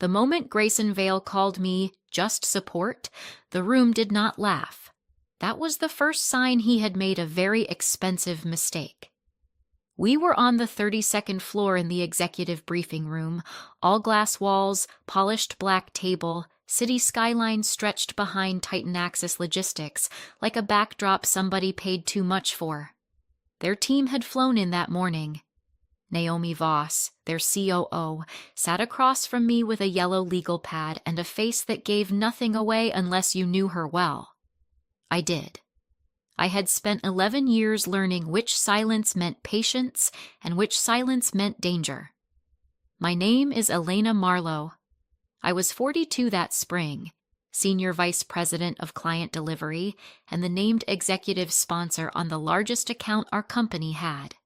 The moment Grayson Vale called me just support, the room did not laugh. That was the first sign he had made a very expensive mistake. We were on the 32nd floor in the executive briefing room, all glass walls, polished black table, city skyline stretched behind Titan Axis Logistics like a backdrop somebody paid too much for. Their team had flown in that morning. Naomi Voss, their COO, sat across from me with a yellow legal pad and a face that gave nothing away unless you knew her well. I did. I had spent 11 years learning which silence meant patience and which silence meant danger. My name is Elena Marlowe. I was 42 that spring, Senior Vice President of Client Delivery and the named executive sponsor on the largest account our company had.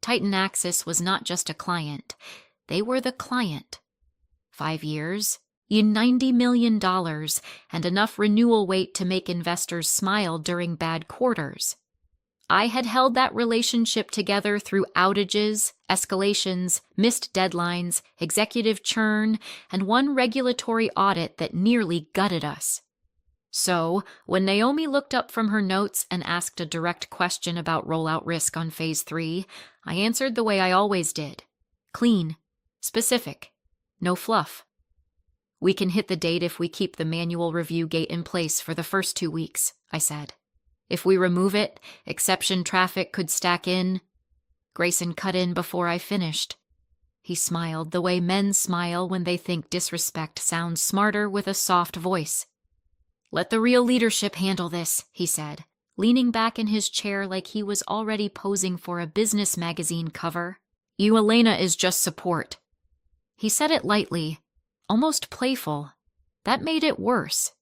Titan Axis was not just a client, they were the client. 5 years, $90 million, and enough renewal weight to make investors smile during bad quarters. I had held that relationship together through outages, escalations, missed deadlines, executive churn, and one regulatory audit that nearly gutted us. So, when Naomi looked up from her notes and asked a direct question about rollout risk on Phase 3, I answered the way I always did. Clean. Specific. No fluff. We can hit the date if we keep the manual review gate in place for the first 2 weeks, I said. If we remove it, exception traffic could stack in. Grayson cut in before I finished. He smiled the way men smile when they think disrespect sounds smarter with a soft voice. Let the real leadership handle this, he said, leaning back in his chair like he was already posing for a business magazine cover. You, Elena, is just support. He said it lightly, almost playful. That made it worse.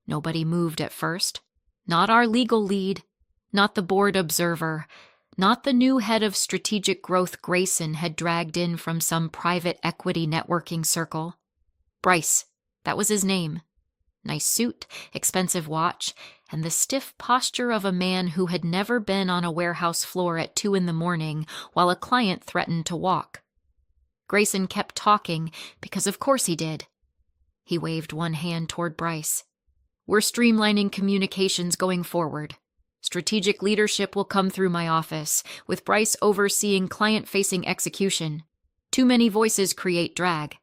Nobody moved at first. Not our legal lead, not the board observer, not the new head of strategic growth Grayson had dragged in from some private equity networking circle. Bryce, that was his name. Nice suit, expensive watch, and the stiff posture of a man who had never been on a warehouse floor at 2 a.m. while a client threatened to walk. Grayson kept talking because of course he did. He waved one hand toward Bryce. We're streamlining communications going forward. Strategic leadership will come through my office, with Bryce overseeing client-facing execution. Too many voices create drag.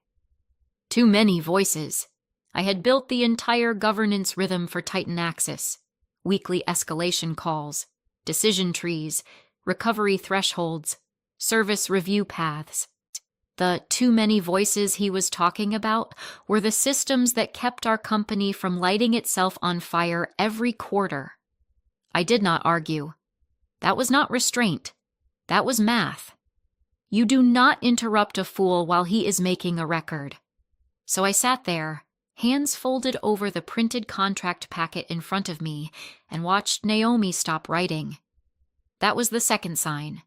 Too many voices. I had built the entire governance rhythm for Titan Axis. Weekly escalation calls, decision trees, recovery thresholds, service review paths. The too many voices he was talking about were the systems that kept our company from lighting itself on fire every quarter. I did not argue. That was not restraint. That was math. You do not interrupt a fool while he is making a record. So I sat there, hands folded over the printed contract packet in front of me, and watched Naomi stop writing. That was the second sign.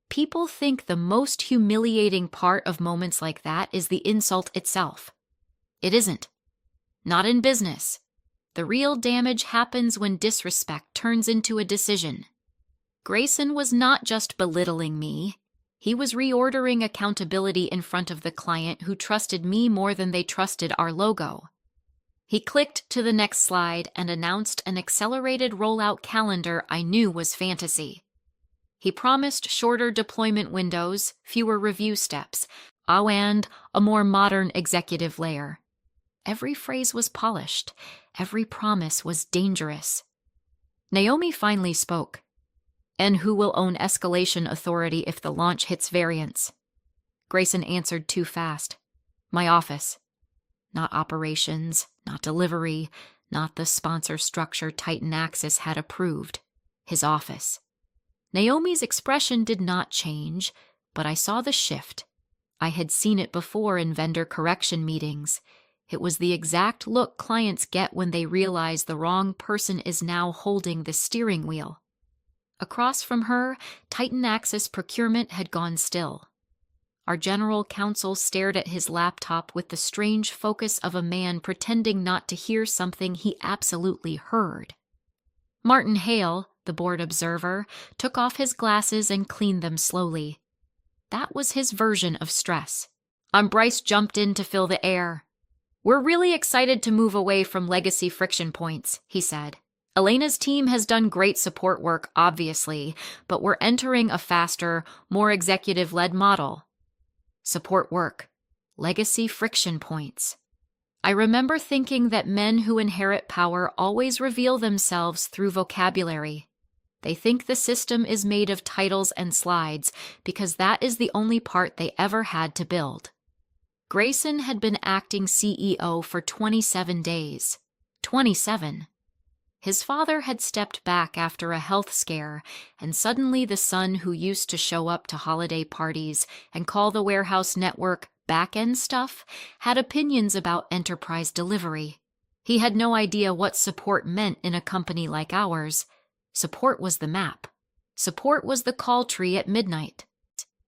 People think the most humiliating part of moments like that is the insult itself. It isn't. Not in business. The real damage happens when disrespect turns into a decision. Grayson was not just belittling me. He was reordering accountability in front of the client who trusted me more than they trusted our logo. He clicked to the next slide and announced an accelerated rollout calendar I knew was fantasy. He promised shorter deployment windows, fewer review steps, and a more modern executive layer. Every phrase was polished. Every promise was dangerous. Naomi finally spoke. And who will own escalation authority if the launch hits variants? Grayson answered too fast. My office. Not operations, not delivery, not the sponsor structure Titan Axis had approved. His office. Naomi's expression did not change, but I saw the shift. I had seen it before in vendor correction meetings. It was the exact look clients get when they realize the wrong person is now holding the steering wheel. Across from her, Titan Axis procurement had gone still. Our general counsel stared at his laptop with the strange focus of a man pretending not to hear something he absolutely heard. Martin Hale, the board observer, took off his glasses and cleaned them slowly. That was his version of stress. Bryce jumped in to fill the air. "We're really excited to move away from legacy friction points," he said. "Elena's team has done great support work, obviously, but we're entering a faster, more executive-led model. Support work. Legacy friction points." I remember thinking that men who inherit power always reveal themselves through vocabulary. They think the system is made of titles and slides because that is the only part they ever had to build. Grayson had been acting CEO for 27 days. 27. His father had stepped back after a health scare, and suddenly the son who used to show up to holiday parties and call the warehouse network back-end stuff had opinions about enterprise delivery. He had no idea what support meant in a company like ours. Support was the map. Support was the call tree at midnight.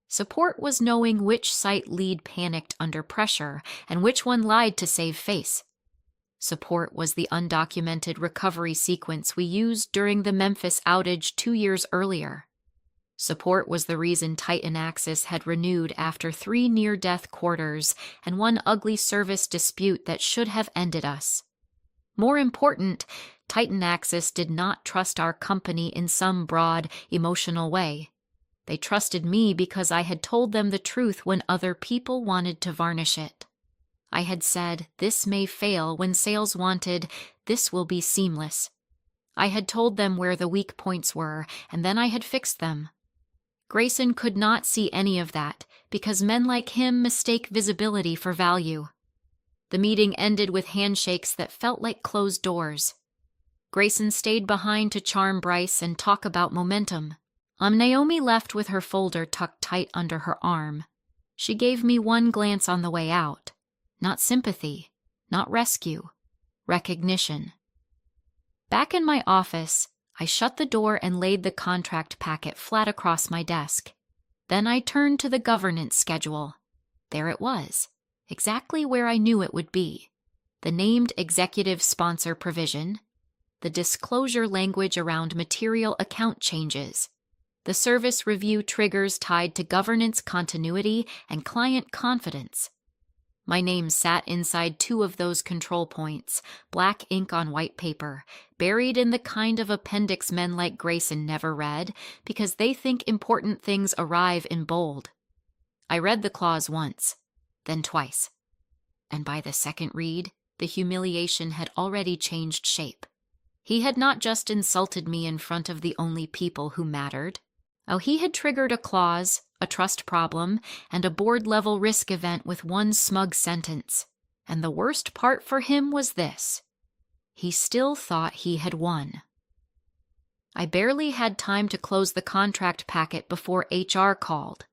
Support was knowing which site lead panicked under pressure and which one lied to save face. Support was the undocumented recovery sequence we used during the Memphis outage 2 years earlier. Support was the reason Titan Axis had renewed after 3 near-death quarters and 1 ugly service dispute that should have ended us. More important, Titan Axis did not trust our company in some broad, emotional way. They trusted me because I had told them the truth when other people wanted to varnish it. I had said, "This may fail," when sales wanted, "This will be seamless." I had told them where the weak points were, and then I had fixed them. Grayson could not see any of that because men like him mistake visibility for value. The meeting ended with handshakes that felt like closed doors. Grayson stayed behind to charm Bryce and talk about momentum. Naomi left with her folder tucked tight under her arm. She gave me one glance on the way out. Not sympathy, not rescue, recognition. Back in my office, I shut the door and laid the contract packet flat across my desk. Then I turned to the governance schedule. There it was, exactly where I knew it would be. The named executive sponsor provision, the disclosure language around material account changes, the service review triggers tied to governance continuity and client confidence. My name sat inside 2 of those control points, black ink on white paper, buried in the kind of appendix men like Grayson never read because they think important things arrive in bold. I read the clause once, then twice. And by the second read, the humiliation had already changed shape. He had not just insulted me in front of the only people who mattered. Oh, he had triggered a clause, a trust problem, and a board-level risk event with one smug sentence. And the worst part for him was this. He still thought he had won. I barely had time to close the contract packet before HR called.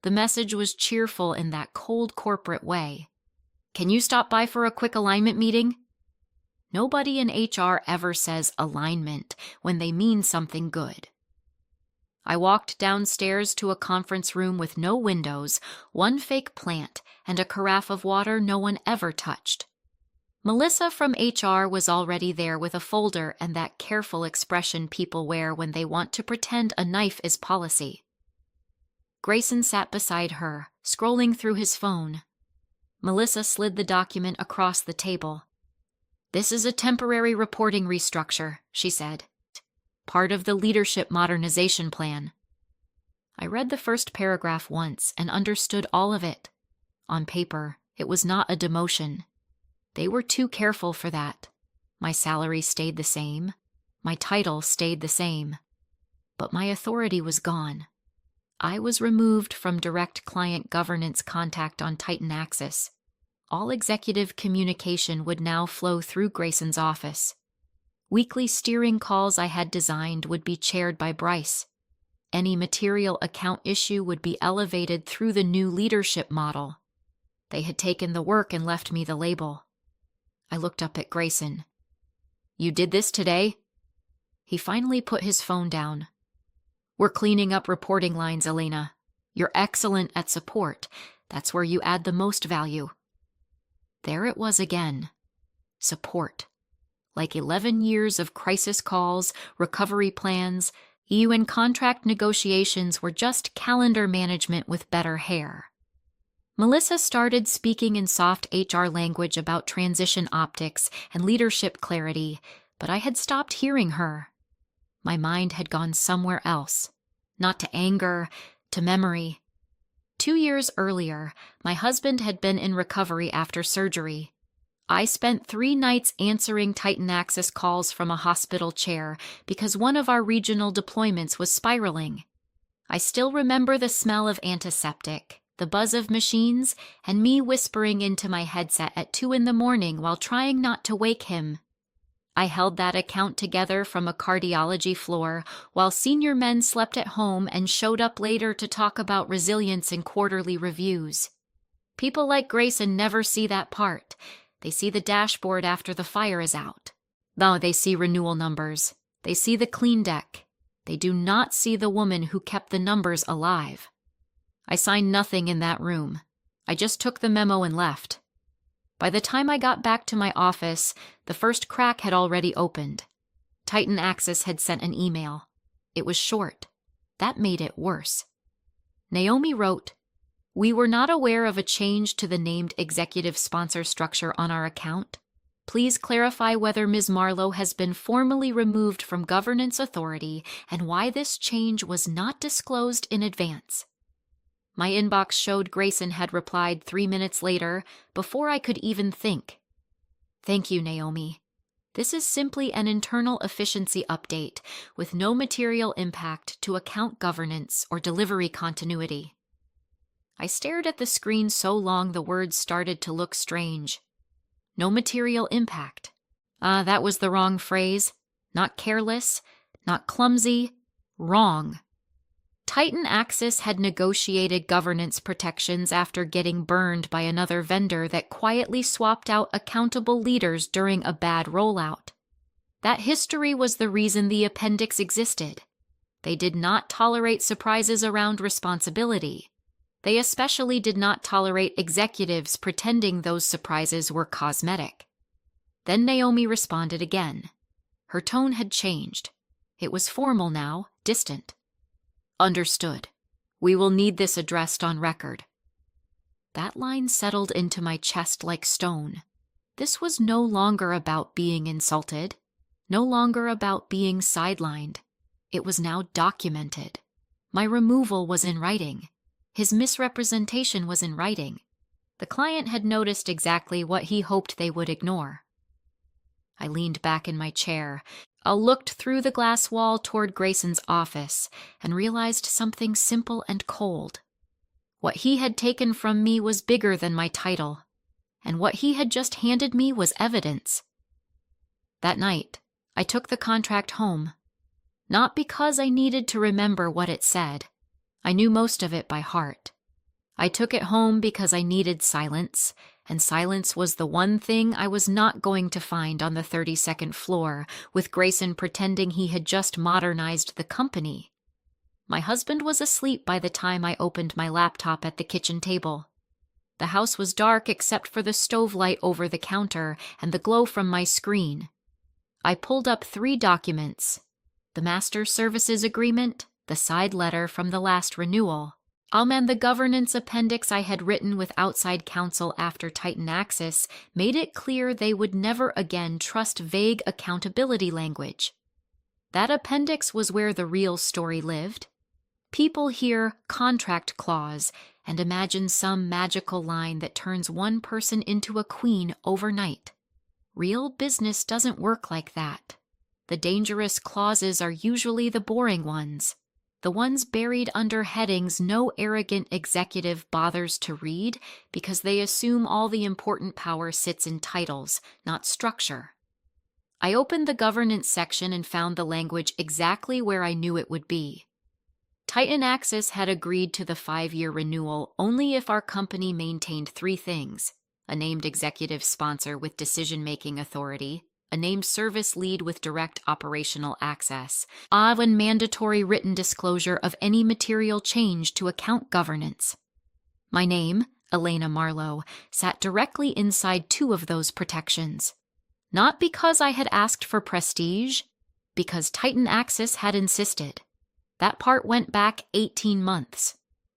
The message was cheerful in that cold corporate way. "Can you stop by for a quick alignment meeting?" Nobody in HR ever says alignment when they mean something good. I walked downstairs to a conference room with no windows, 1 fake plant, and a carafe of water no one ever touched. Melissa from HR was already there with a folder and that careful expression people wear when they want to pretend a knife is policy. Grayson sat beside her, scrolling through his phone. Melissa slid the document across the table. "This is a temporary reporting restructure," she said. "Part of the leadership modernization plan." I read the first paragraph once and understood all of it. On paper, it was not a demotion. They were too careful for that. My salary stayed the same. My title stayed the same. But my authority was gone. I was removed from direct client governance contact on Titan Axis. All executive communication would now flow through Grayson's office. Weekly steering calls I had designed would be chaired by Bryce. Any material account issue would be elevated through the new leadership model. They had taken the work and left me the label. I looked up at Grayson. "You did this today?" He finally put his phone down. "We're cleaning up reporting lines, Elena. You're excellent at support. That's where you add the most value." There it was again. Support. Like 11 years of crisis calls, recovery plans, EU and contract negotiations were just calendar management with better hair. Melissa started speaking in soft HR language about transition optics and leadership clarity, but I had stopped hearing her. My mind had gone somewhere else, not to anger, to memory. 2 years earlier, my husband had been in recovery after surgery. I spent 3 nights answering Titan Axis calls from a hospital chair because one of our regional deployments was spiraling. I still remember the smell of antiseptic, the buzz of machines, and me whispering into my headset at 2 a.m. while trying not to wake him. I held that account together from a cardiology floor while senior men slept at home and showed up later to talk about resilience in quarterly reviews. People like Grayson never see that part. They see the dashboard after the fire is out. No, they see renewal numbers. They see the clean deck. They do not see the woman who kept the numbers alive. I signed nothing in that room. I just took the memo and left. By the time I got back to my office, the first crack had already opened. Titan Axis had sent an email. It was short. That made it worse. Naomi wrote, "We were not aware of a change to the named executive sponsor structure on our account. Please clarify whether Ms. Marlowe has been formally removed from governance authority and why this change was not disclosed in advance." My inbox showed Grayson had replied 3 minutes later, before I could even think. "Thank you, Naomi. This is simply an internal efficiency update with no material impact to account governance or delivery continuity." I stared at the screen so long the words started to look strange. No material impact. That was the wrong phrase. Not careless, not clumsy, wrong. Titan Axis had negotiated governance protections after getting burned by another vendor that quietly swapped out accountable leaders during a bad rollout. That history was the reason the appendix existed. They did not tolerate surprises around responsibility. They especially did not tolerate executives pretending those surprises were cosmetic. Then Naomi responded again. Her tone had changed. It was formal now, distant. "Understood. We will need this addressed on record." That line settled into my chest like stone. This was no longer about being insulted, no longer about being sidelined. It was now documented. My removal was in writing. His misrepresentation was in writing. The client had noticed exactly what he hoped they would ignore. I leaned back in my chair. I looked through the glass wall toward Grayson's office and realized something simple and cold. What he had taken from me was bigger than my title, and what he had just handed me was evidence. That night, I took the contract home. Not because I needed to remember what it said. I knew most of it by heart. I took it home because I needed silence, and silence was the one thing I was not going to find on the 32nd floor, with Grayson pretending he had just modernized the company. My husband was asleep by the time I opened my laptop at the kitchen table. The house was dark except for the stove light over the counter and the glow from my screen. I pulled up 3 documents: the Master Services Agreement, the side letter from the last renewal, and the governance appendix I had written with outside counsel after Titan Axis made it clear they would never again trust vague accountability language. That appendix was where the real story lived. People hear contract clause and imagine some magical line that turns one person into a queen overnight. Real business doesn't work like that. The dangerous clauses are usually the boring ones. The ones buried under headings no arrogant executive bothers to read because they assume all the important power sits in titles, not structure. I opened the governance section and found the language exactly where I knew it would be. Titan Axis had agreed to the 5-year renewal only if our company maintained 3 things: a named executive sponsor with decision-making authority, a named service lead with direct operational access, and mandatory written disclosure of any material change to account governance. My name, Elena Marlowe, sat directly inside 2 of those protections. Not because I had asked for prestige, because Titan Axis had insisted. That part went back 18 months.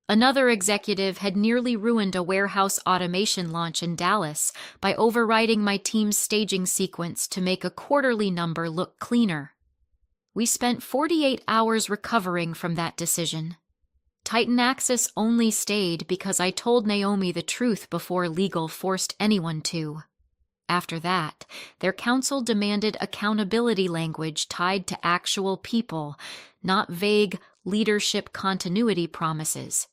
Another executive had nearly ruined a warehouse automation launch in Dallas by overriding my team's staging sequence to make a quarterly number look cleaner. We spent 48 hours recovering from that decision. Titan Axis only stayed because I told Naomi the truth before legal forced anyone to. After that, their counsel demanded accountability language tied to actual people, not vague leadership continuity promises.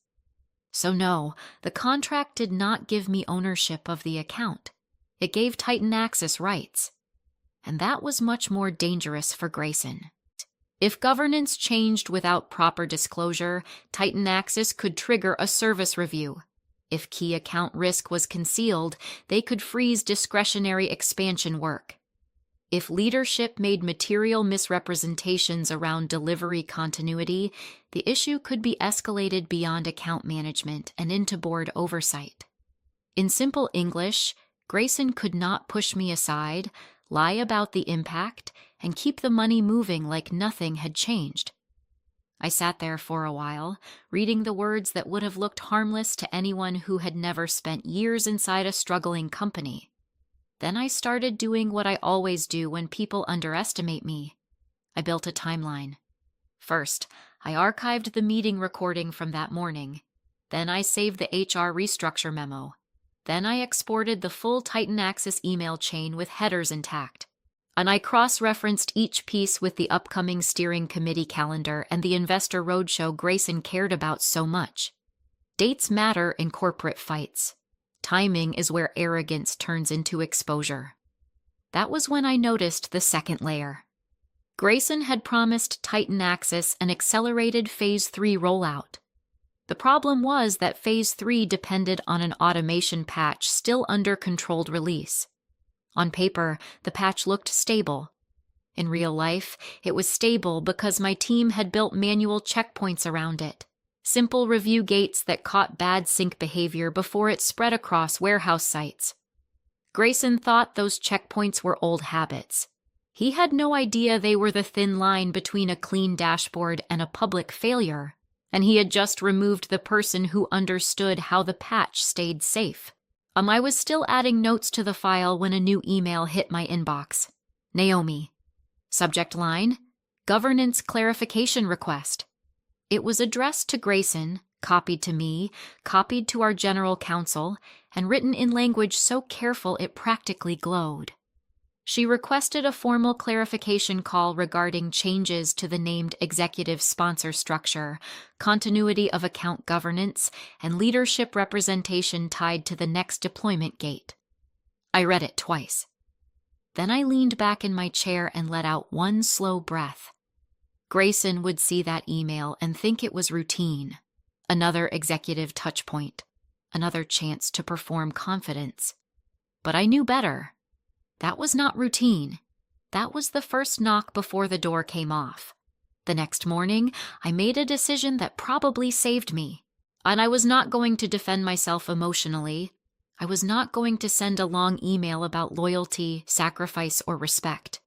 So no, the contract did not give me ownership of the account. It gave Titan Axis rights. And that was much more dangerous for Grayson. If governance changed without proper disclosure, Titan Axis could trigger a service review. If key account risk was concealed, they could freeze discretionary expansion work. If leadership made material misrepresentations around delivery continuity, the issue could be escalated beyond account management and into board oversight. In simple English, Grayson could not push me aside, lie about the impact, and keep the money moving like nothing had changed. I sat there for a while, reading the words that would have looked harmless to anyone who had never spent years inside a struggling company. Then I started doing what I always do when people underestimate me. I built a timeline. First, I archived the meeting recording from that morning. Then I saved the HR restructure memo. Then I exported the full Titan Axis email chain with headers intact. And I cross-referenced each piece with the upcoming steering committee calendar and the investor roadshow Grayson cared about so much. Dates matter in corporate fights. Timing is where arrogance turns into exposure. That was when I noticed the second layer. Grayson had promised Titan Axis an accelerated Phase 3 rollout. The problem was that Phase 3 depended on an automation patch still under controlled release. On paper, the patch looked stable. In real life, it was stable because my team had built manual checkpoints around it, simple review gates that caught bad sync behavior before it spread across warehouse sites. Grayson thought those checkpoints were old habits. He had no idea they were the thin line between a clean dashboard and a public failure, and he had just removed the person who understood how the patch stayed safe. I was still adding notes to the file when a new email hit my inbox. Naomi. Subject line, Governance Clarification Request. It was addressed to Grayson, copied to me, copied to our general counsel, and written in language so careful it practically glowed. She requested a formal clarification call regarding changes to the named executive sponsor structure, continuity of account governance, and leadership representation tied to the next deployment gate. I read it twice. Then I leaned back in my chair and let out one slow breath. Grayson would see that email and think it was routine. Another executive touchpoint. Another chance to perform confidence. But I knew better. That was not routine. That was the first knock before the door came off. The next morning, I made a decision that probably saved me. And I was not going to defend myself emotionally. I was not going to send a long email about loyalty, sacrifice, or respect.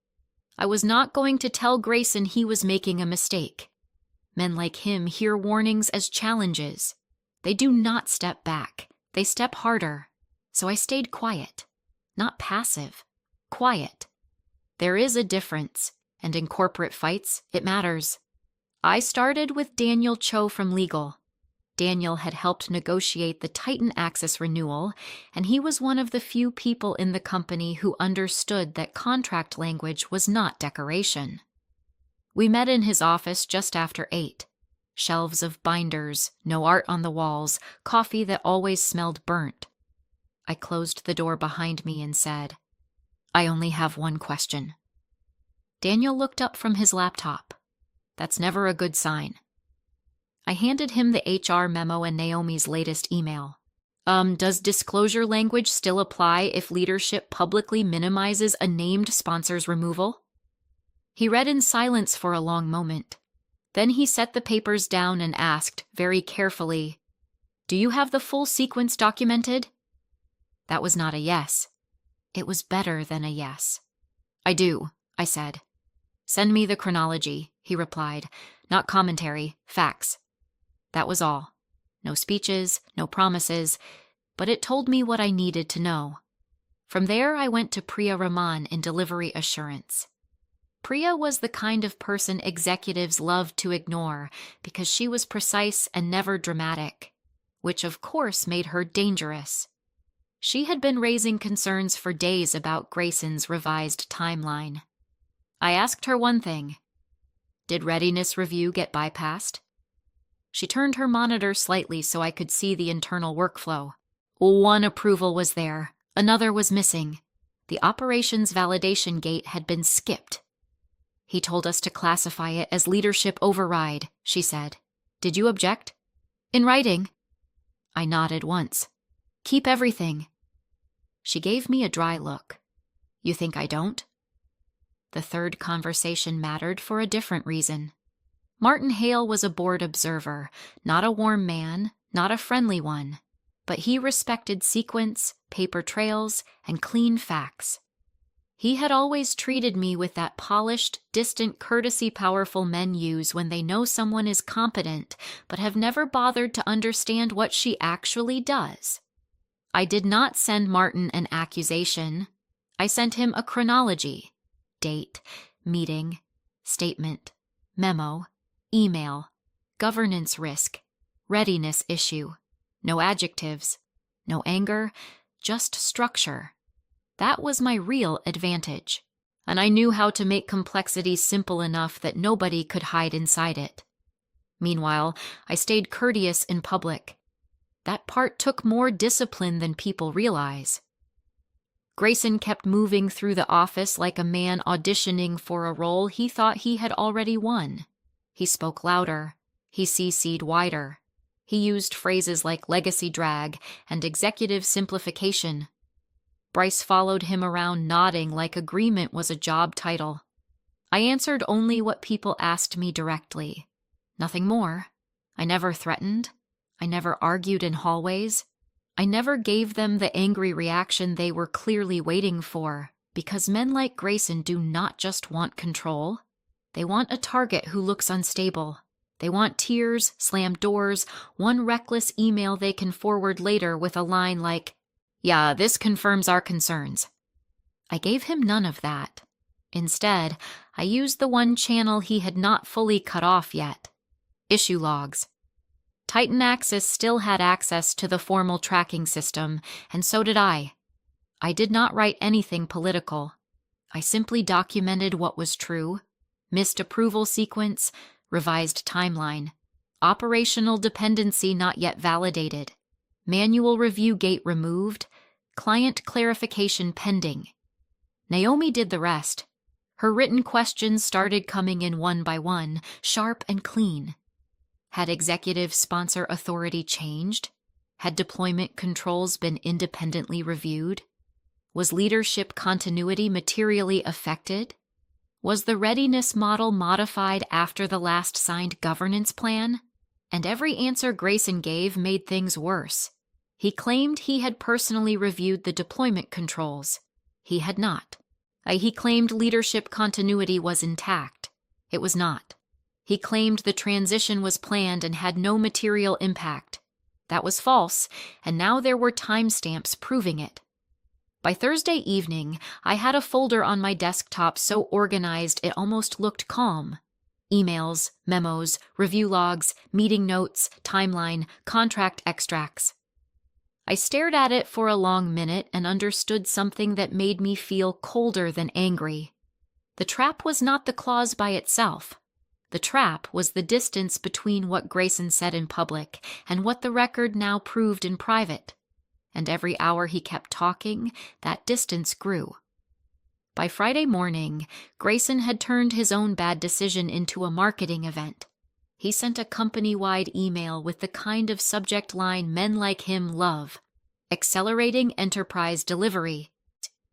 I was not going to tell Grayson he was making a mistake. Men like him hear warnings as challenges. They do not step back. They step harder. So I stayed quiet. Not passive. Quiet. There is a difference, and in corporate fights, it matters. I started with Daniel Cho from legal. Daniel had helped negotiate the Titan Axis renewal, and he was one of the few people in the company who understood that contract language was not decoration. We met in his office just after 8. Shelves of binders, no art on the walls, coffee that always smelled burnt. I closed the door behind me and said, I only have one question. Daniel looked up from his laptop. That's never a good sign. I handed him the HR memo and Naomi's latest email. Does disclosure language still apply if leadership publicly minimizes a named sponsor's removal? He read in silence for a long moment. Then he set the papers down and asked, very carefully, Do you have the full sequence documented? That was not a yes. It was better than a yes. I do, I said. Send me the chronology, he replied. Not commentary, facts. That was all. No speeches, no promises, but it told me what I needed to know. From there, I went to Priya Raman in delivery assurance. Priya was the kind of person executives loved to ignore because she was precise and never dramatic, which of course made her dangerous. She had been raising concerns for days about Grayson's revised timeline. I asked her one thing. Did readiness review get bypassed? She turned her monitor slightly so I could see the internal workflow. One approval was there, another was missing. The operations validation gate had been skipped. He told us to classify it as leadership override, she said. Did you object? In writing. I nodded once. Keep everything. She gave me a dry look. You think I don't? The third conversation mattered for a different reason. Martin Hale was a board observer, not a warm man, not a friendly one, but he respected sequence, paper trails, and clean facts. He had always treated me with that polished, distant courtesy powerful men use when they know someone is competent but have never bothered to understand what she actually does. I did not send Martin an accusation. I sent him a chronology: date, meeting, statement, memo, email, governance risk, readiness issue. No adjectives, no anger, just structure. That was my real advantage, and I knew how to make complexity simple enough that nobody could hide inside it. Meanwhile, I stayed courteous in public. That part took more discipline than people realize. Grayson kept moving through the office like a man auditioning for a role he thought he had already won. He spoke louder. He CC'd wider. He used phrases like legacy drag and executive simplification. Bryce followed him around nodding like agreement was a job title. I answered only what people asked me directly. Nothing more. I never threatened. I never argued in hallways. I never gave them the angry reaction they were clearly waiting for, because men like Grayson do not just want control. They want a target who looks unstable. They want tears, slammed doors, one reckless email they can forward later with a line like, "Yeah, this confirms our concerns." I gave him none of that. Instead, I used the one channel he had not fully cut off yet: issue logs. Titan Axis still had access to the formal tracking system, and so did I. I did not write anything political. I simply documented what was true: missed approval sequence, revised timeline, operational dependency not yet validated, manual review gate removed, client clarification pending. Naomi did the rest. Her written questions started coming in one by one, sharp and clean. Had executive sponsor authority changed? Had deployment controls been independently reviewed? Was leadership continuity materially affected? Was the readiness model modified after the last signed governance plan? And every answer Grayson gave made things worse. He claimed he had personally reviewed the deployment controls. He had not. He claimed leadership continuity was intact. It was not. He claimed the transition was planned and had no material impact. That was false, and now there were timestamps proving it. By Thursday evening, I had a folder on my desktop so organized it almost looked calm. Emails, memos, review logs, meeting notes, timeline, contract extracts. I stared at it for a long minute and understood something that made me feel colder than angry. The trap was not the clause by itself. The trap was the distance between what Grayson said in public and what the record now proved in private. And every hour he kept talking, that distance grew. By Friday morning, Grayson had turned his own bad decision into a marketing event. He sent a company-wide email with the kind of subject line men like him love: accelerating enterprise delivery.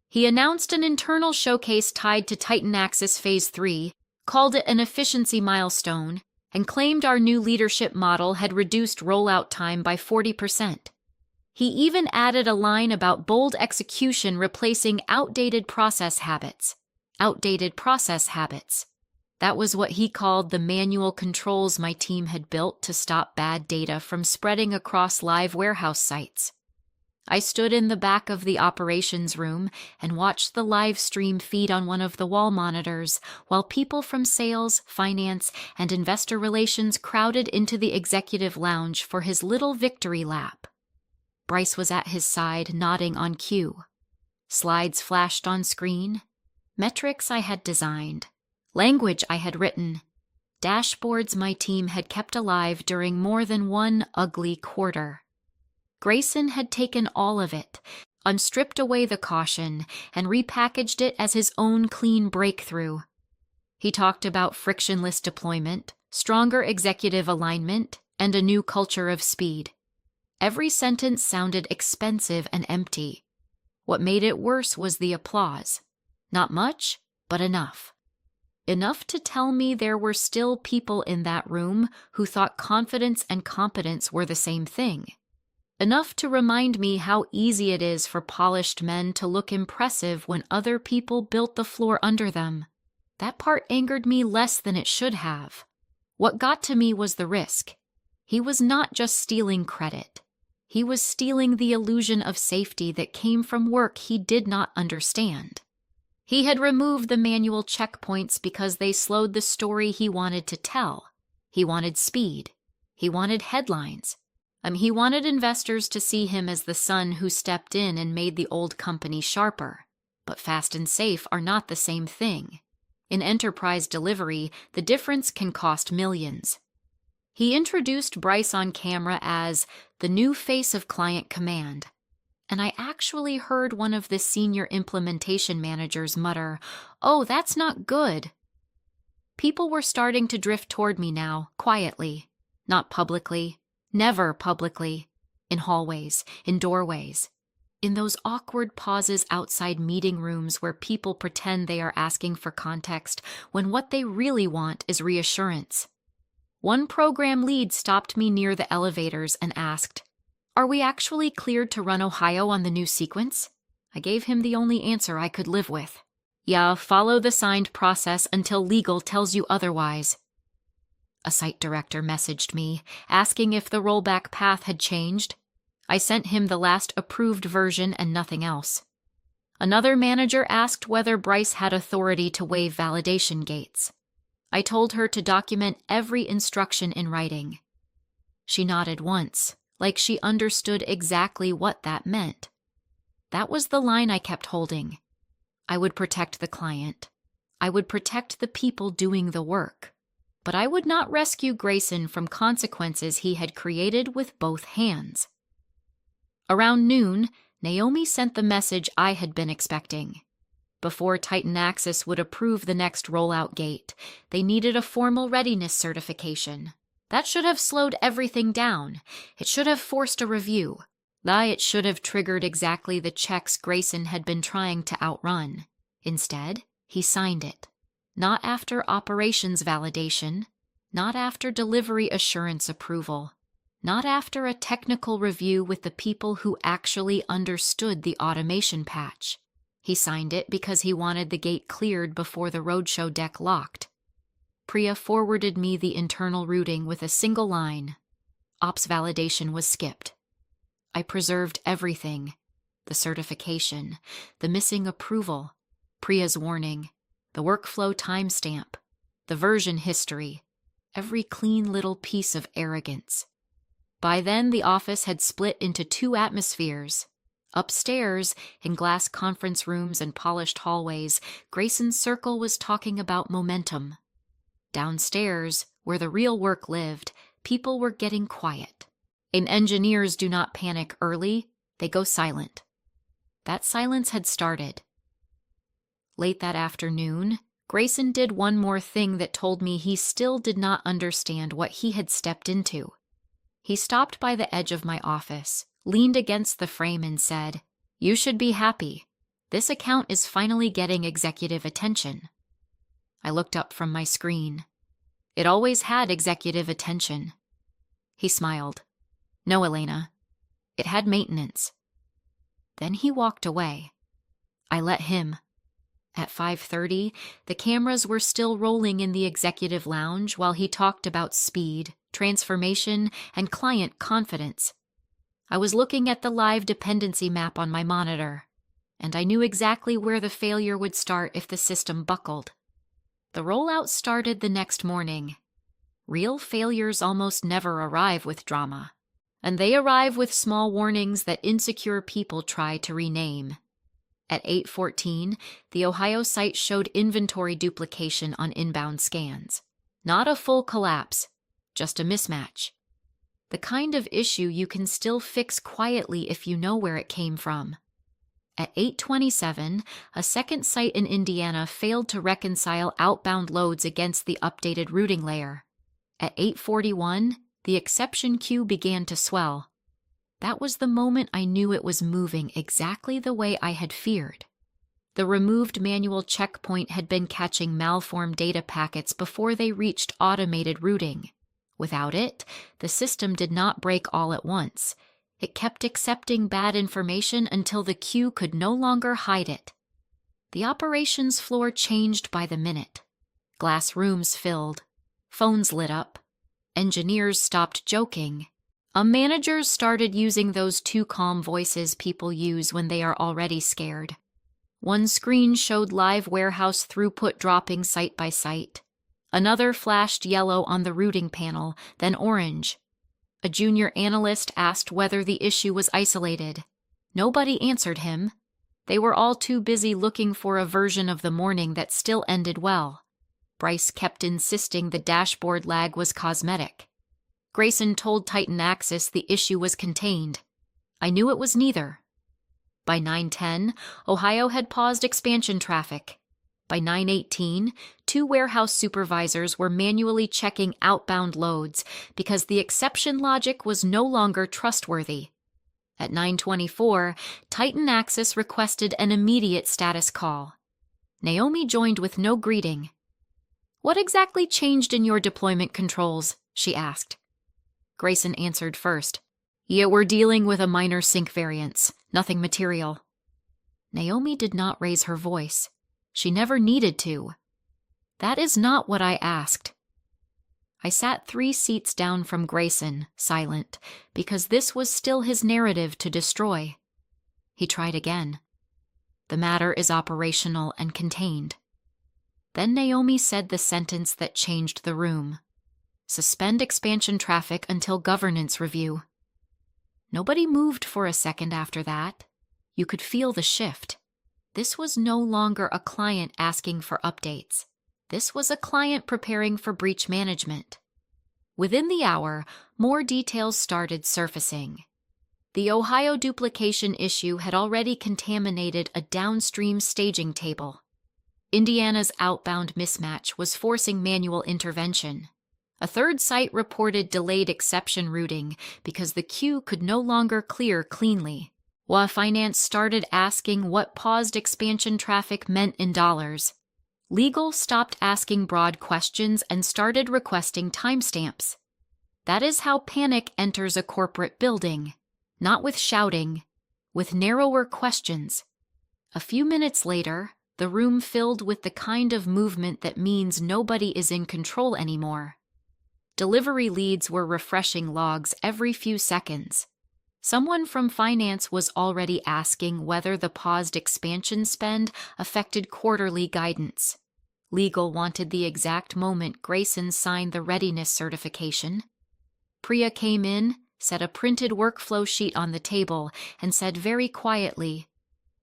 He announced an internal showcase tied to Titan Axis Phase 3, called it an efficiency milestone, and claimed our new leadership model had reduced rollout time by 40%. He even added a line about bold execution replacing outdated process habits. Outdated process habits. That was what he called the manual controls my team had built to stop bad data from spreading across live warehouse sites. I stood in the back of the operations room and watched the live stream feed on one of the wall monitors while people from sales, finance, and investor relations crowded into the executive lounge for his little victory lap. Bryce was at his side, nodding on cue. Slides flashed on screen. Metrics I had designed. Language I had written. Dashboards my team had kept alive during more than one ugly quarter. Grayson had taken all of it, unstripped away the caution, and repackaged it as his own clean breakthrough. He talked about frictionless deployment, stronger executive alignment, and a new culture of speed. Every sentence sounded expensive and empty. What made it worse was the applause. Not much, but enough. Enough to tell me there were still people in that room who thought confidence and competence were the same thing. Enough to remind me how easy it is for polished men to look impressive when other people built the floor under them. That part angered me less than it should have. What got to me was the risk. He was not just stealing credit. He was stealing the illusion of safety that came from work he did not understand. He had removed the manual checkpoints because they slowed the story he wanted to tell. He wanted speed. He wanted headlines. He wanted investors to see him as the son who stepped in and made the old company sharper. But fast and safe are not the same thing. In enterprise delivery, the difference can cost millions. He introduced Bryce on camera as the new face of client command. And I actually heard one of the senior implementation managers mutter, "Oh, that's not good." People were starting to drift toward me now, quietly, not publicly. Never publicly. In hallways, in doorways, in those awkward pauses outside meeting rooms where people pretend they are asking for context when what they really want is reassurance. One program lead stopped me near the elevators and asked, "Are we actually cleared to run Ohio on the new sequence?" I gave him the only answer I could live with. "Yeah, follow the signed process until legal tells you otherwise." A site director messaged me, asking if the rollback path had changed. I sent him the last approved version and nothing else. Another manager asked whether Bryce had authority to waive validation gates. I told her to document every instruction in writing. She nodded once, like she understood exactly what that meant. That was the line I kept holding. I would protect the client. I would protect the people doing the work. But I would not rescue Grayson from consequences he had created with both hands. Around noon, Naomi sent the message I had been expecting. Before Titan Axis would approve the next rollout gate, they needed a formal readiness certification. That should have slowed everything down. It should have forced a review. It should have triggered exactly the checks Grayson had been trying to outrun. Instead, he signed it. Not after operations validation, not after delivery assurance approval, not after a technical review with the people who actually understood the automation patch. He signed it because he wanted the gate cleared before the roadshow deck locked. Priya forwarded me the internal routing with a single line. Ops validation was skipped. I preserved everything. The certification, the missing approval, Priya's warning, the workflow timestamp, the version history, every clean little piece of arrogance. By then, the office had split into two atmospheres. Upstairs, in glass conference rooms and polished hallways, Grayson's circle was talking about momentum. Downstairs, where the real work lived, people were getting quiet. And engineers do not panic early, they go silent. That silence had started. Late that afternoon, Grayson did one more thing that told me he still did not understand what he had stepped into. He stopped by the edge of my office, leaned against the frame and said, "You should be happy. This account is finally getting executive attention." I looked up from my screen. It always had executive attention. He smiled. "No, Elena. It had maintenance." Then he walked away. I let him. At 5:30, the cameras were still rolling in the executive lounge while he talked about speed, transformation, and client confidence. I was looking at the live dependency map on my monitor, and I knew exactly where the failure would start if the system buckled. The rollout started the next morning. Real failures almost never arrive with drama, and they arrive with small warnings that insecure people try to rename. At 8:14, the Ohio site showed inventory duplication on inbound scans. Not a full collapse, just a mismatch. The kind of issue you can still fix quietly if you know where it came from. At 8:27, a second site in Indiana failed to reconcile outbound loads against the updated routing layer. At 8:41, the exception queue began to swell. That was the moment I knew it was moving exactly the way I had feared. The removed manual checkpoint had been catching malformed data packets before they reached automated routing. Without it, the system did not break all at once. It kept accepting bad information until the queue could no longer hide it. The operations floor changed by the minute. Glass rooms filled. Phones lit up. Engineers stopped joking. Managers started using those too calm voices people use when they are already scared. One screen showed live warehouse throughput dropping site by site. Another flashed yellow on the routing panel, then orange. A junior analyst asked whether the issue was isolated. Nobody answered him. They were all too busy looking for a version of the morning that still ended well. Bryce kept insisting the dashboard lag was cosmetic. Grayson told Titan Axis the issue was contained. I knew it was neither. By 9:10, Ohio had paused expansion traffic. By 9:18, 2 warehouse supervisors were manually checking outbound loads because the exception logic was no longer trustworthy. At 9:24, Titan Axis requested an immediate status call. Naomi joined with no greeting. "What exactly changed in your deployment controls?" she asked. Grayson answered first. "Yeah, we're dealing with a minor sync variance, nothing material." Naomi did not raise her voice. She never needed to. "That is not what I asked." I sat 3 seats down from Grayson, silent, because this was still his narrative to destroy. He tried again. "The matter is operational and contained." Then Naomi said the sentence that changed the room. "Suspend expansion traffic until governance review." Nobody moved for a second after that. You could feel the shift. This was no longer a client asking for updates. This was a client preparing for breach management. Within the hour, more details started surfacing. The Ohio duplication issue had already contaminated a downstream staging table. Indiana's outbound mismatch was forcing manual intervention. A third site reported delayed exception routing because the queue could no longer clear cleanly. While finance started asking what paused expansion traffic meant in dollars. Legal stopped asking broad questions and started requesting timestamps. That is how panic enters a corporate building. Not with shouting, with narrower questions. A few minutes later, the room filled with the kind of movement that means nobody is in control anymore. Delivery leads were refreshing logs every few seconds. Someone from finance was already asking whether the paused expansion spend affected quarterly guidance. Legal wanted the exact moment Grayson signed the readiness certification. Priya came in, set a printed workflow sheet on the table, and said very quietly,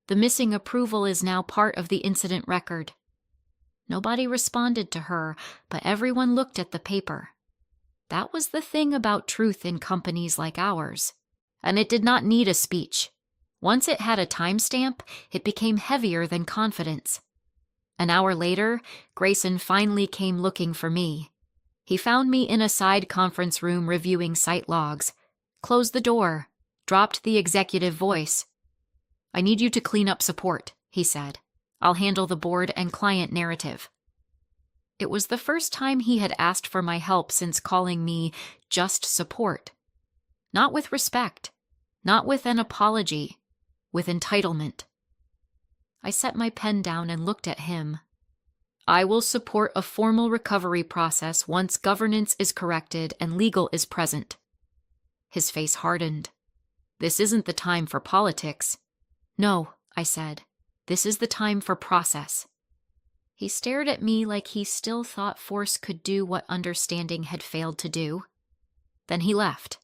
"The missing approval is now part of the incident record." Nobody responded to her, but everyone looked at the paper. That was the thing about truth in companies like ours. And it did not need a speech. Once it had a timestamp, it became heavier than confidence. An hour later, Grayson finally came looking for me. He found me in a side conference room reviewing site logs, closed the door, dropped the executive voice. "I need you to clean up support," he said. "I'll handle the board and client narrative." It was the first time he had asked for my help since calling me just support. Not with respect, not with an apology, with entitlement. I set my pen down and looked at him. I will support a formal recovery process once governance is corrected and legal is present. His face hardened. This isn't the time for politics. No, I said. This is the time for process. He stared at me like he still thought force could do what understanding had failed to do. Then he left.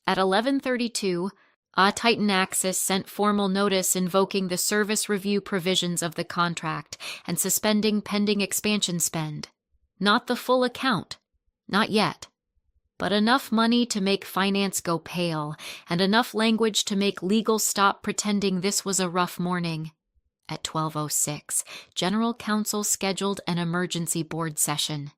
At 11:32, Titan Axis sent formal notice invoking the service review provisions of the contract and suspending pending expansion spend. Not the full account. Not yet. But enough money to make finance go pale, and enough language to make legal stop pretending this was a rough morning. At 12:06, General Counsel scheduled an emergency board session.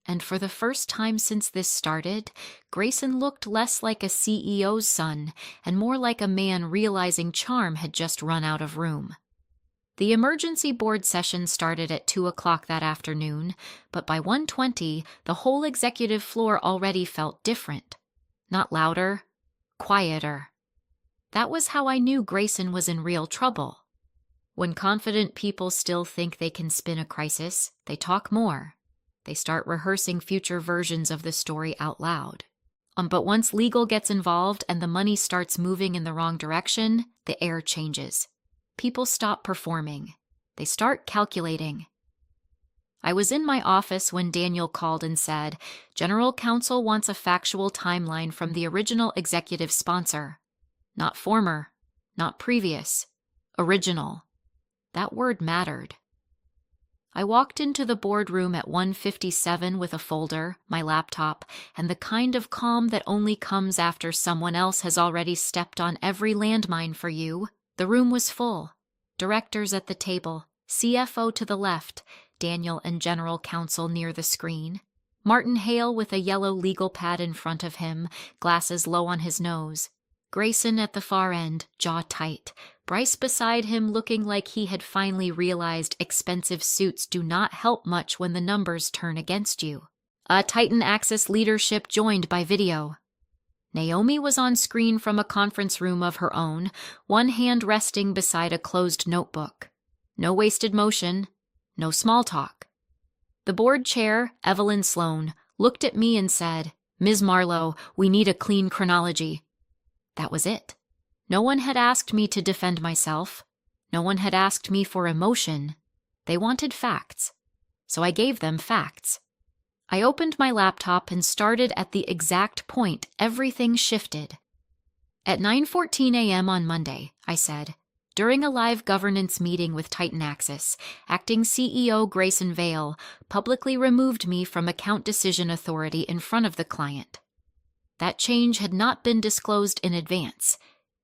And for the first time since this started, Grayson looked less like a CEO's son and more like a man realizing charm had just run out of room. The emergency board session started at 2 o'clock that afternoon, but by 1:20, the whole executive floor already felt different. Not louder, quieter. That was how I knew Grayson was in real trouble. When confident people still think they can spin a crisis, they talk more. They start rehearsing future versions of the story out loud. But once legal gets involved and the money starts moving in the wrong direction, the air changes. People stop performing. They start calculating. I was in my office when Daniel called and said, General Counsel wants a factual timeline from the original executive sponsor. Not former, not previous, original. That word mattered. I walked into the boardroom at 1:57 with a folder, my laptop, and the kind of calm that only comes after someone else has already stepped on every landmine for you. The room was full. Directors at the table, CFO to the left, Daniel and General Counsel near the screen, Martin Hale with a yellow legal pad in front of him, glasses low on his nose, Grayson at the far end, jaw tight, Bryce beside him looking like he had finally realized expensive suits do not help much when the numbers turn against you. Titan Axis leadership joined by video. Naomi was on screen from a conference room of her own, one hand resting beside a closed notebook. No wasted motion, no small talk. The board chair, Evelyn Sloan, looked at me and said, Ms. Marlowe, we need a clean chronology. That was it. No one had asked me to defend myself. No one had asked me for emotion. They wanted facts. So I gave them facts. I opened my laptop and started at the exact point everything shifted. At 9:14 a.m. on Monday, I said, during a live governance meeting with Titan Axis, acting CEO Grayson Vale publicly removed me from account decision authority in front of the client. That change had not been disclosed in advance.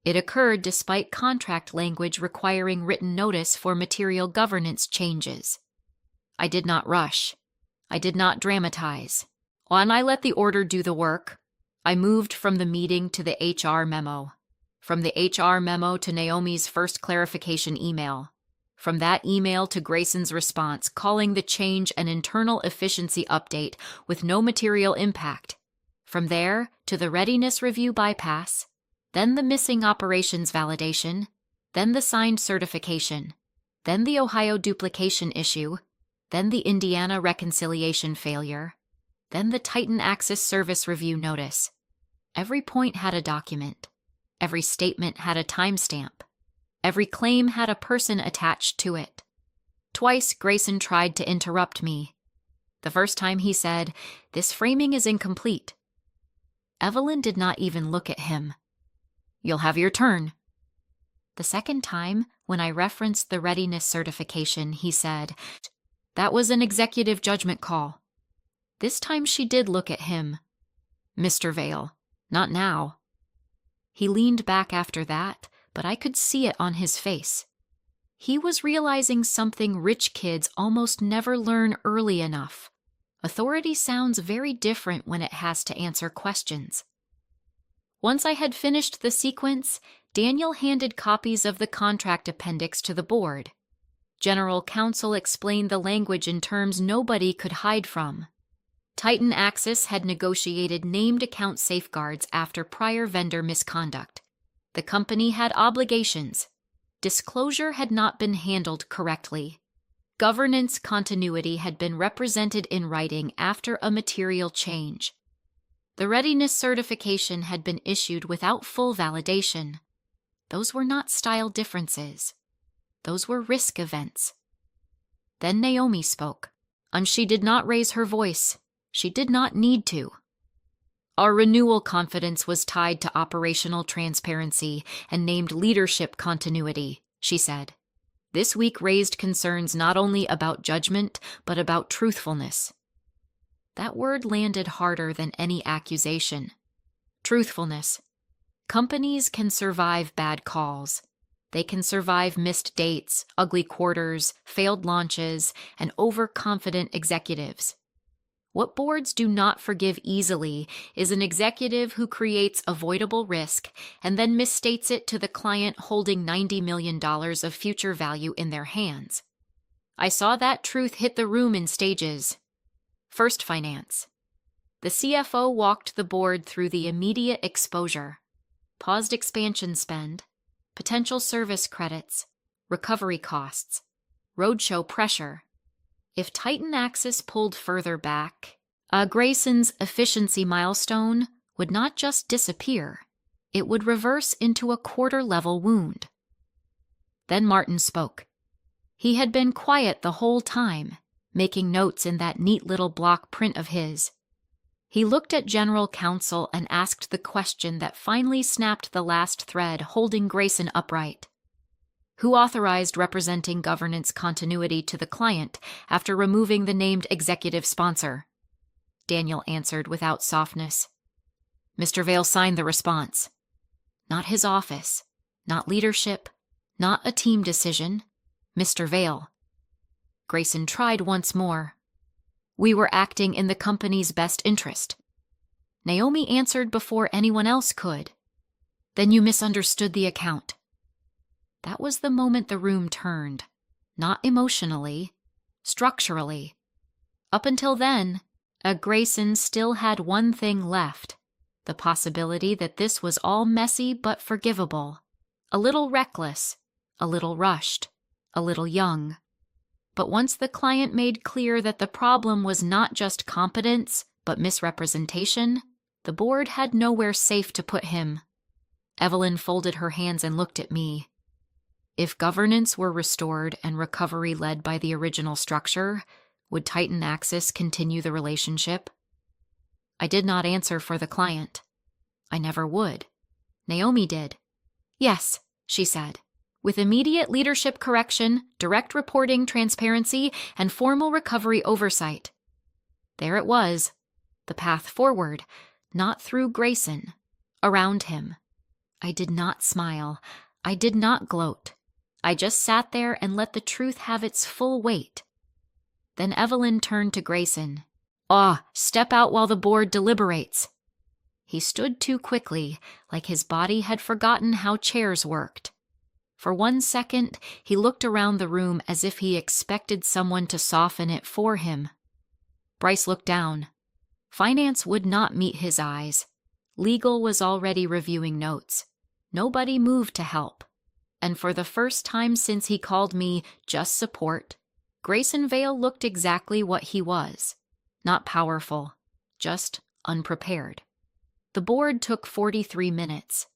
It occurred despite contract language requiring written notice for material governance changes. I did not rush. I did not dramatize. When I let the order do the work, I moved from the meeting to the HR memo, from the HR memo to Naomi's first clarification email, from that email to Grayson's response calling the change an internal efficiency update with no material impact, from there to the readiness review bypass, then the missing operations validation, then the signed certification, then the Ohio duplication issue, then the Indiana reconciliation failure, then the Titan Axis service review notice. Every point had a document. Every statement had a timestamp. Every claim had a person attached to it. Twice Grayson tried to interrupt me. The first time he said, "This framing is incomplete." Evelyn did not even look at him. "You'll have your turn." The second time, when I referenced the readiness certification, he said, "That was an executive judgment call." This time she did look at him. "Mr. Vale, not now." He leaned back after that, but I could see it on his face. He was realizing something rich kids almost never learn early enough. Authority sounds very different when it has to answer questions. Once I had finished the sequence, Daniel handed copies of the contract appendix to the board. General Counsel explained the language in terms nobody could hide from. Titan Axis had negotiated named account safeguards after prior vendor misconduct. The company had obligations. Disclosure had not been handled correctly. Governance continuity had been represented in writing after a material change. The readiness certification had been issued without full validation. Those were not style differences. Those were risk events. Then Naomi spoke, and she did not raise her voice. She did not need to. Our renewal confidence was tied to operational transparency and named leadership continuity, she said. This week raised concerns not only about judgment, but about truthfulness. That word landed harder than any accusation. Truthfulness. Companies can survive bad calls. They can survive missed dates, ugly quarters, failed launches, and overconfident executives. What boards do not forgive easily is an executive who creates avoidable risk and then misstates it to the client holding $90 million of future value in their hands. I saw that truth hit the room in stages. First, finance. The CFO walked the board through the immediate exposure, paused expansion spend, potential service credits, recovery costs, roadshow pressure. If Titan Axis pulled further back, Grayson's efficiency milestone would not just disappear, it would reverse into a quarter-level wound. Then Martin spoke. He had been quiet the whole time, making notes in that neat little block print of his. He looked at General Counsel and asked the question that finally snapped the last thread holding Grayson upright. Who authorized representing governance continuity to the client after removing the named executive sponsor? Daniel answered without softness. Mr. Vale signed the response. Not his office, not leadership, not a team decision. Mr. Vale. Grayson tried once more. We were acting in the company's best interest. Naomi answered before anyone else could. Then you misunderstood the account. That was the moment the room turned, not emotionally, structurally. Up until then, Grayson still had one thing left, the possibility that this was all messy but forgivable, a little reckless, a little rushed, a little young. But once the client made clear that the problem was not just competence, but misrepresentation, the board had nowhere safe to put him. Evelyn folded her hands and looked at me. If governance were restored and recovery led by the original structure, would Titan Axis continue the relationship? I did not answer for the client. I never would. Naomi did. Yes, she said. With immediate leadership correction, direct reporting transparency, and formal recovery oversight. There it was, the path forward, not through Grayson, around him. I did not smile. I did not gloat. I just sat there and let the truth have its full weight. Then Evelyn turned to Grayson. Step out while the board deliberates. He stood too quickly, like his body had forgotten how chairs worked. For 1 second, he looked around the room as if he expected someone to soften it for him. Bryce looked down. Finance would not meet his eyes. Legal was already reviewing notes. Nobody moved to help. And for the first time since he called me just support, Grayson Vale looked exactly what he was. Not powerful, just unprepared. The board took 43 minutes.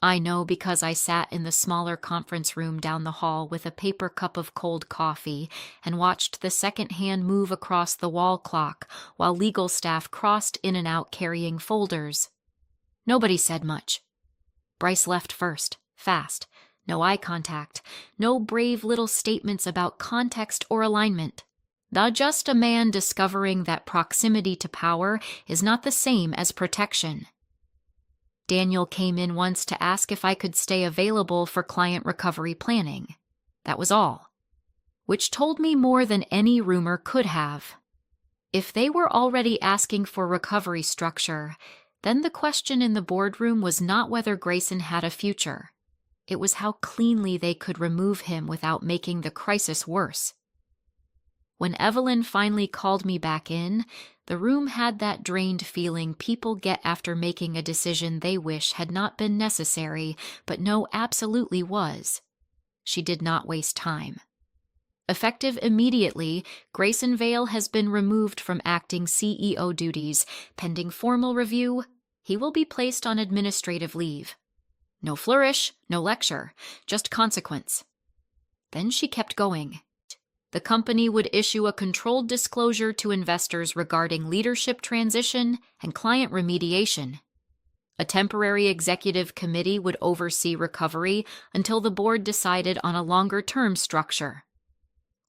I know because I sat in the smaller conference room down the hall with a paper cup of cold coffee and watched the second-hand move across the wall clock while legal staff crossed in and out carrying folders. Nobody said much. Bryce left first, fast. No eye contact, no brave little statements about context or alignment. Just a man discovering that proximity to power is not the same as protection. Daniel came in once to ask if I could stay available for client recovery planning. That was all. Which told me more than any rumor could have. If they were already asking for recovery structure, then the question in the boardroom was not whether Grayson had a future. It was how cleanly they could remove him without making the crisis worse. When Evelyn finally called me back in, the room had that drained feeling people get after making a decision they wish had not been necessary, but no, absolutely was. She did not waste time. Effective immediately, Grayson Vale has been removed from acting CEO duties. Pending formal review, he will be placed on administrative leave. No flourish, no lecture, just consequence. Then she kept going. The company would issue a controlled disclosure to investors regarding leadership transition and client remediation. A temporary executive committee would oversee recovery until the board decided on a longer-term structure.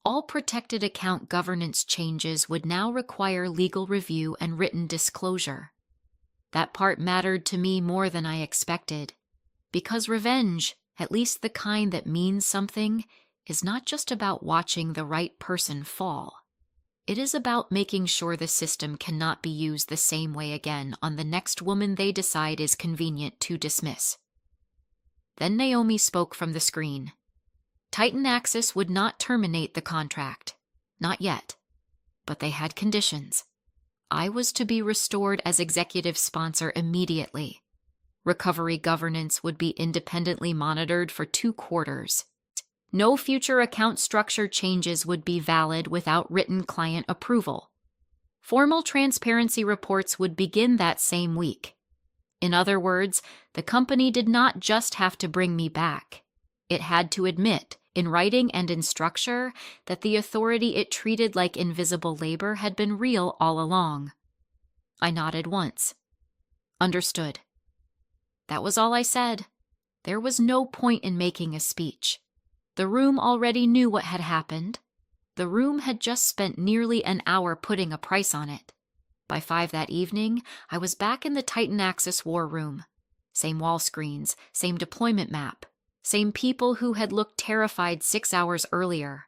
All protected account governance changes would now require legal review and written disclosure. That part mattered to me more than I expected, because revenge, at least the kind that means something, is not just about watching the right person fall. It is about making sure the system cannot be used the same way again on the next woman they decide is convenient to dismiss. Then Naomi spoke from the screen. Titan Axis would not terminate the contract. Not yet. But they had conditions. I was to be restored as executive sponsor immediately. Recovery governance would be independently monitored for 2 quarters. No future account structure changes would be valid without written client approval. Formal transparency reports would begin that same week. In other words, the company did not just have to bring me back. It had to admit, in writing and in structure, that the authority it treated like invisible labor had been real all along. I nodded once. Understood. That was all I said. There was no point in making a speech. The room already knew what had happened. The room had just spent nearly an hour putting a price on it. By 5 that evening, I was back in the Titan Axis war room. Same wall screens, same deployment map, same people who had looked terrified 6 hours earlier.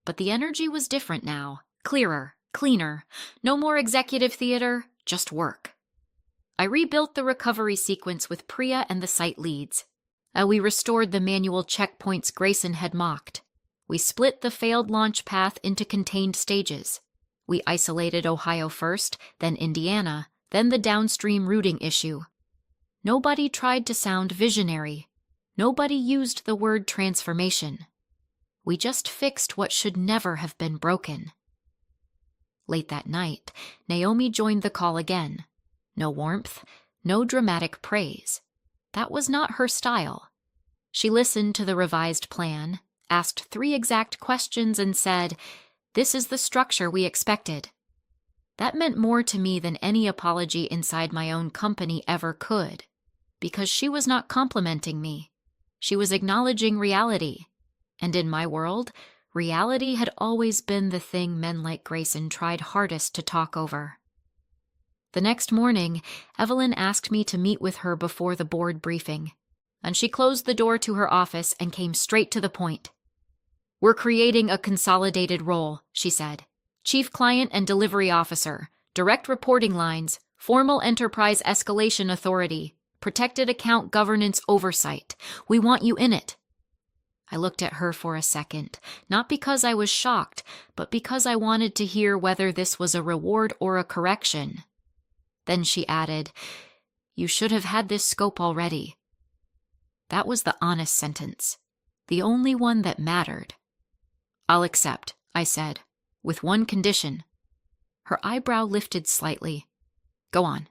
But the energy was different now, clearer, cleaner. No more executive theater, just work. I rebuilt the recovery sequence with Priya and the site leads. We restored the manual checkpoints Grayson had mocked. We split the failed launch path into contained stages. We isolated Ohio first, then Indiana, then the downstream routing issue. Nobody tried to sound visionary. Nobody used the word transformation. We just fixed what should never have been broken. Late that night, Naomi joined the call again. No warmth, no dramatic praise. That was not her style. She listened to the revised plan, asked 3 exact questions, and said, "This is the structure we expected." That meant more to me than any apology inside my own company ever could, because she was not complimenting me. She was acknowledging reality. And in my world, reality had always been the thing men like Grayson tried hardest to talk over. The next morning, Evelyn asked me to meet with her before the board briefing, and she closed the door to her office and came straight to the point. "We're creating a consolidated role," she said. "Chief Client and Delivery Officer, direct reporting lines, formal enterprise escalation authority, protected account governance oversight. We want you in it." I looked at her for a second, not because I was shocked, but because I wanted to hear whether this was a reward or a correction. Then she added, "You should have had this scope already." That was the honest sentence, the only one that mattered. "I'll accept," I said, "with one condition." Her eyebrow lifted slightly. "Go on."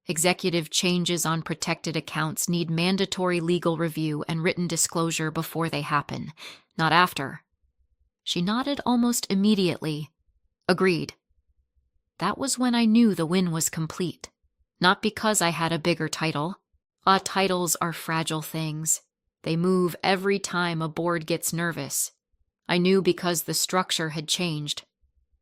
"Executive changes on protected accounts need mandatory legal review and written disclosure before they happen, not after." She nodded almost immediately. "Agreed." That was when I knew the win was complete. Not because I had a bigger title. Titles are fragile things. They move every time a board gets nervous. I knew because the structure had changed.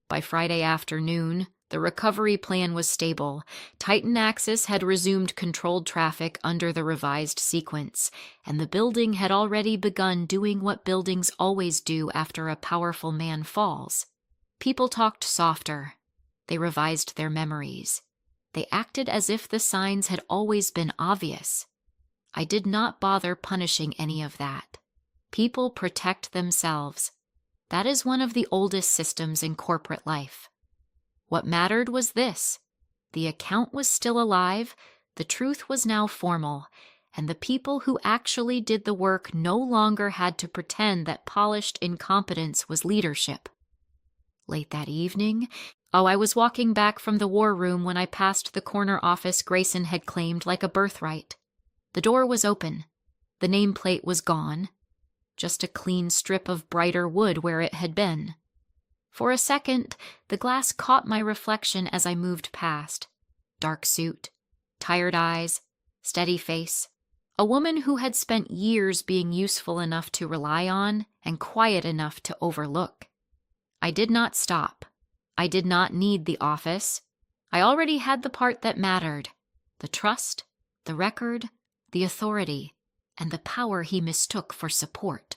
By Friday afternoon, the recovery plan was stable. Titan Axis had resumed controlled traffic under the revised sequence, and the building had already begun doing what buildings always do after a powerful man falls. People talked softer. They revised their memories. They acted as if the signs had always been obvious. I did not bother punishing any of that. People protect themselves. That is one of the oldest systems in corporate life. What mattered was this. The account was still alive, the truth was now formal, and the people who actually did the work no longer had to pretend that polished incompetence was leadership. Late that evening, I was walking back from the war room when I passed the corner office Grayson had claimed like a birthright. The door was open. The nameplate was gone. Just a clean strip of brighter wood where it had been. For a second, the glass caught my reflection as I moved past. Dark suit, tired eyes, steady face. A woman who had spent years being useful enough to rely on and quiet enough to overlook. I did not stop. I did not need the office. I already had the part that mattered. The trust, the record, the authority, and the power he mistook for support.